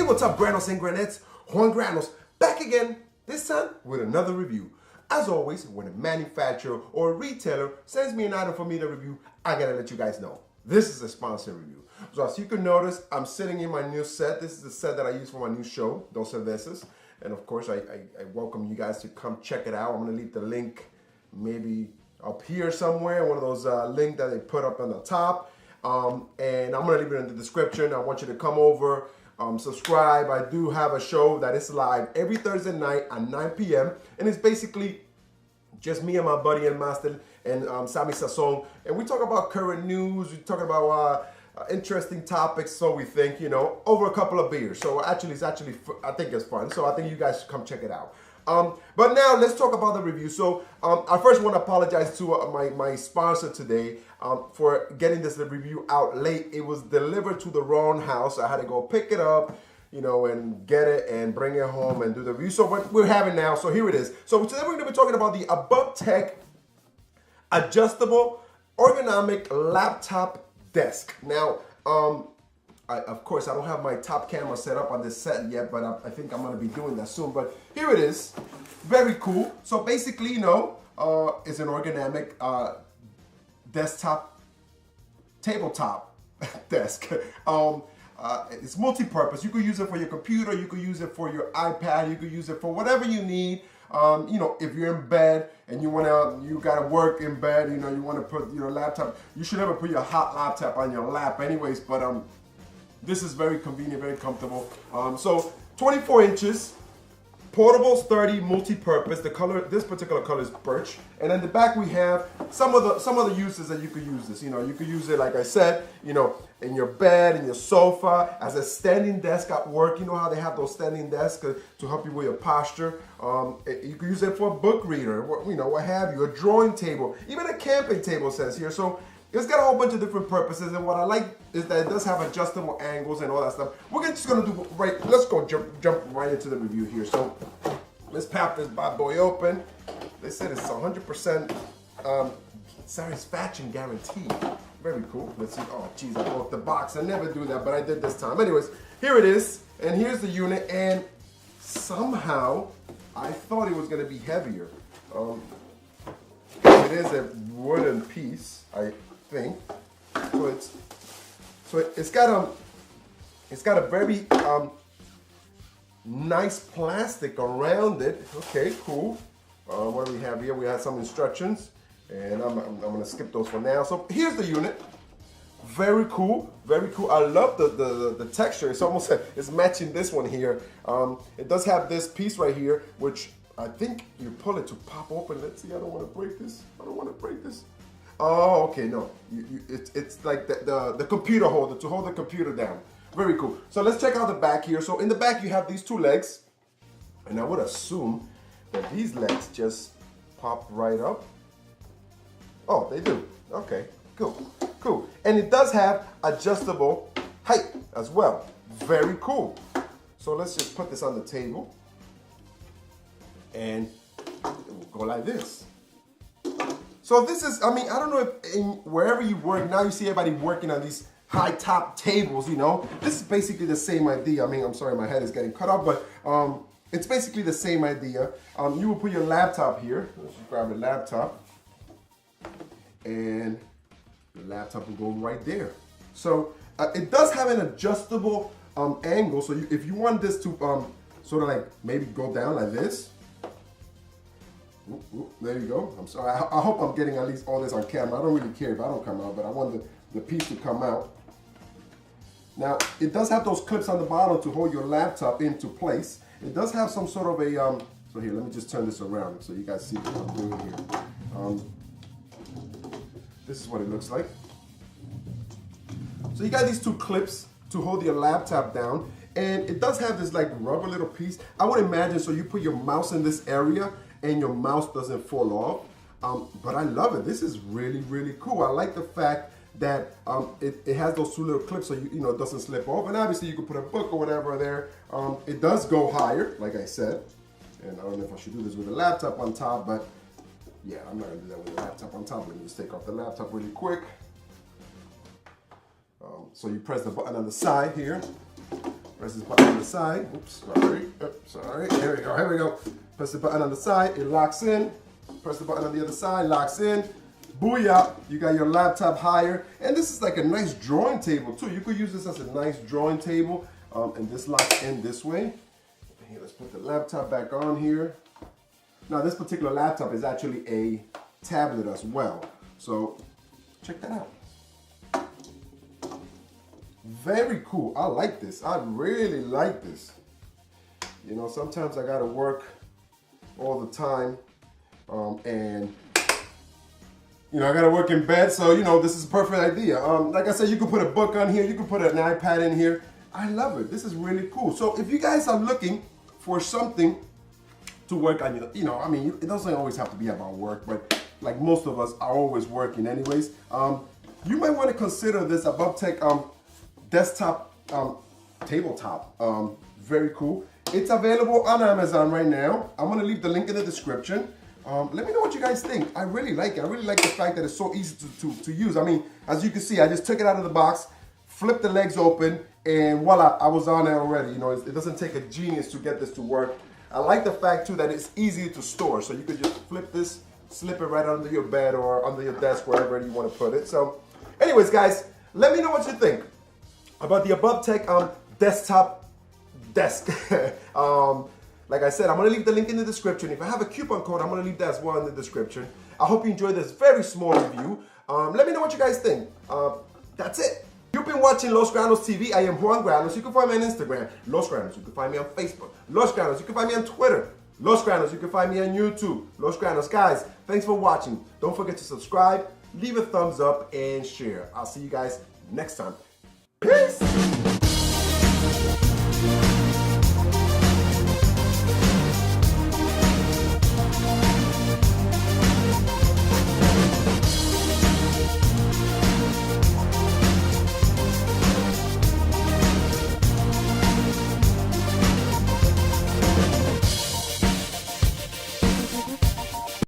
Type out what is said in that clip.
what's up, Granos and Granettes? Juan Granos, back again, this time with another review. As always, when a manufacturer or a retailer sends me an item for me to review, I gotta let you guys know. This is a sponsored review. So as you can notice, I'm sitting in my new set. This is the set that I use for my new show, Dos Cervezas. And of course, I welcome you guys to come check it out. I'm gonna leave the link maybe up here somewhere, one of those links that they put up on the top. And I'm gonna leave it in the description. I want you to come over, subscribe. I do have a show that is live every Thursday night at 9 p.m. And it's basically just me and my buddy El Master and Sammy Sazon. And we talk about current news. We talk about interesting topics, so we think, you know, over a couple of beers. So I think it's fun. So I think you guys should come check it out. But now let's talk about the review. So I first want to apologize to my sponsor today for getting this review out late. It was delivered to the wrong house. I had to go pick it up, you know, and get it and bring it home and do the review. So what we're having now, so here it is. So today we're going to be talking about the AboveTEK adjustable ergonomic laptop desk. Now, of course, I don't have my top camera set up on this set yet, but I think I'm going to be doing that soon. But here it is. Very cool. So basically, you know, it's an ergonomic desktop, tabletop desk. It's multi-purpose. You could use it for your computer. You could use it for your iPad. You could use it for whatever you need. You know, if you're in bed and you gotta work in bed, you know, you want to put your laptop. You should never put your hot laptop on your lap, anyways. But this is very convenient, very comfortable. So 24 inches, portable, sturdy, multi-purpose. The color, this particular color is birch. And in the back we have some of the uses that you could use this. You know, you could use it, like I said, you know, in your bed, in your sofa, as a standing desk at work. You know how they have those standing desks to help you with your posture. You could use it for a book reader, you know, what have you, a drawing table, even a camping table says here. So it's got a whole bunch of different purposes, and what I like is that it does have adjustable angles and all that stuff. We're just gonna do let's go jump right into the review here. So let's pop this bad boy open. They said it's 100% satisfaction guaranteed. Very cool. Let's see. Oh, geez, I broke the box. I never do that, but I did this time. Anyways, here it is, and here's the unit, and somehow I thought it was gonna be heavier. It is a wooden piece, I think. So it's got a very nice plastic around it. Okay, cool. What do we have here? We have some instructions, and I'm gonna skip those for now. So here's the unit. Very cool, very cool. I love the texture. It's almost like it's matching this one here. It does have this piece right here, which I think you pull it to pop open. Let's see. I don't want to break this. I don't want to break this. Oh, okay, no. It's like the computer holder to hold the computer down. Very cool. So let's check out the back here. So in the back you have these two legs, and I would assume that these legs just pop right up. Oh, they do. Okay, cool, cool. And it does have adjustable height as well. Very cool. So let's just put this on the table, and it will go like this. So this is, I mean, I don't know if wherever you work, now you see everybody working on these high top tables, you know. This is basically the same idea. I mean, I'm sorry, my head is getting cut off, but it's basically the same idea. You will put your laptop here. Let's just grab a laptop, and the laptop will go right there. So it does have an adjustable angle. So if you want this to sort of like maybe go down like this. There you go. I'm sorry. I hope I'm getting at least all this on camera. I don't really care if I don't come out, but I want the piece to come out. Now, it does have those clips on the bottom to hold your laptop into place. It does have some sort of a, so here, let me just turn this around so you guys see what I'm doing here. This is what it looks like. So you got these two clips to hold your laptop down, and it does have this like rubber little piece. I would imagine, so you put your mouse in this area, and your mouse doesn't fall off. But I love it. This is really, really cool. I like the fact that it has those two little clips so you know it doesn't slip off. And obviously you can put a book or whatever there. It does go higher, like I said. And I don't know if I should do this with a laptop on top, but yeah, I'm not gonna do that with a laptop on top. Let me just take off the laptop really quick. So you press the button on the side here, Press this button on the side. Oops, sorry. Here we go. Press the button on the side, it locks in. Press the button on the other side, locks in. Booyah, you got your laptop higher. And this is like a nice drawing table too. You could use this as a nice drawing table. And this locks in this way. Here, let's put the laptop back on here. Now this particular laptop is actually a tablet as well. So check that out. Very cool. I like this. I really like this. You know, sometimes I gotta work all the time, and you know, I gotta work in bed, so you know, this is a perfect idea. Like I said, you can put a book on here, you can put an iPad in here. I love it. This is really cool. So if you guys are looking for something to work on, you know, I mean, it doesn't always have to be about work, but like most of us are always working anyways. You might want to consider this AboveTEK desktop tabletop. Very cool. It's available on Amazon right now. I'm gonna leave the link in the description. Let me know what you guys think. I really like it. I really like the fact that it's so easy to use. I mean, as you can see, I just took it out of the box, flipped the legs open, and voila, I was on there already. You know, it doesn't take a genius to get this to work. I like the fact too that it's easy to store. So you could just flip this, slip it right under your bed or under your desk, wherever you want to put it. So anyways, guys, let me know what you think about the AboveTEK desktop desk. Like I said, I'm gonna leave the link in the description. If I have a coupon code, I'm gonna leave that as well in the description. I hope you enjoyed this very small review. Let me know what you guys think. That's it. You've been watching Los Granos TV. I am Juan Granos. You can find me on Instagram, Los Granos. You can find me on Facebook, Los Granos. You can find me on Twitter, Los Granos. You can find me on YouTube, Los Granos. Guys, thanks for watching. Don't forget to subscribe, leave a thumbs up, and share. I'll see you guys next time. Peace!